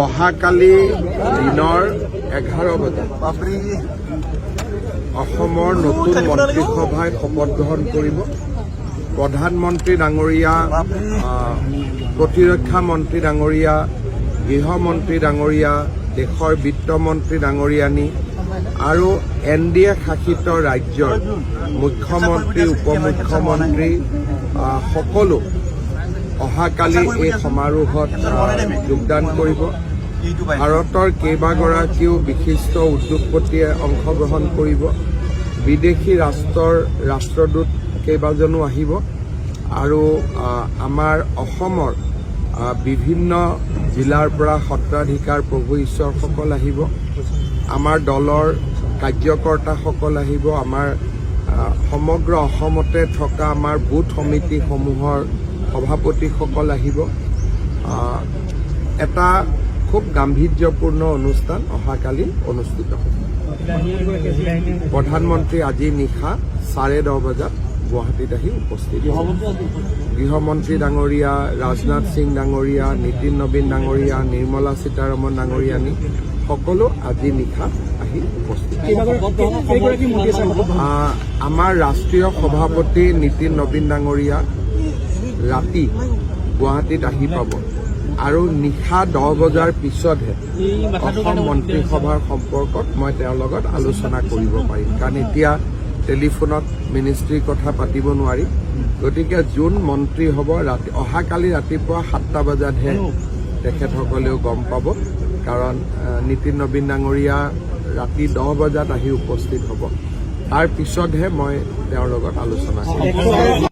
অহাকালি দিনৰ 11 বজাত অসমৰ নতুন মন্ত্ৰীসভাই শপত গ্ৰহণ কৰিব। প্ৰধানমন্ত্ৰী ডাঙৰীয়া, প্ৰতিৰক্ষা মন্ত্ৰী ডাঙৰীয়া, গৃহমন্ত্ৰী ডাঙৰীয়া, দেশৰ বিত্তমন্ত্ৰী ডাঙৰীয়ানী আৰু NDA শাসিত ৰাজ্যৰ মুখ্যমন্ত্ৰী, উপমুখ্যমন্ত্ৰী সকলো অহাকালি এই সমাৰোহত যোগদান কৰিব। ভাৰতৰ কেইবাগৰাকীও বিশিষ্ট উদ্যোগপতিয়ে অংশগ্ৰহণ কৰিব। বিদেশী ৰাষ্ট্ৰদূত কেইবাজনো আহিব আৰু আমাৰ অসমৰ বিভিন্ন জিলাৰ পৰা সত্ৰাধিকাৰ প্ৰভু ঈশ্বৰসকল আহিব। আমাৰ দলৰ কাৰ্যকৰ্তাসকল আহিব। আমাৰ সমগ্ৰ অসমতে থকা আমাৰ বুথ সমিতিসমূহৰ সভাপতিসকল আহিব। এটা খুব গাম্ভীৰ্যপূৰ্ণ অনুষ্ঠান অহাকালি অনুষ্ঠিত হ'ব। প্ৰধানমন্ত্ৰী আজি নিশা 10:30 বজাত গুৱাহাটীত আহি উপস্থিত হ'ব। গৃহমন্ত্ৰী ডাঙৰীয়া, ৰাজনাথ সিং ডাঙৰীয়া, নীতিন নবীন ডাঙৰীয়া, নিৰ্মলা সীতাৰমণ ডাঙৰীয়ানী সকলো আজি নিশা আহি উপস্থিত হ'ব। আমাৰ ৰাষ্ট্ৰীয় সভাপতি নীতিন নবীন ডাঙৰীয়া ৰাতি গুৱাহাটীত আহি পাব আৰু নিশা 10 বজাৰ পিছতহে অসম মন্ত্ৰীসভাৰ সম্পৰ্কত মই তেওঁৰ লগত আলোচনা কৰিব পাৰিম, কাৰণ এতিয়া টেলিফোনত মিনিষ্ট্ৰীৰ কথা পাতিব নোৱাৰি। গতিকে যোন মন্ত্ৰী হ'ব অহাকালি ৰাতিপুৱা 7টা বজাতহে তেখেতসকলেও গম পাব, কাৰণ নীতিন নবীন ডাঙৰীয়া ৰাতি 10 বজাত আহি উপস্থিত হ'ব। তাৰ পিছতহে মই তেওঁৰ লগত আলোচনা কৰিম।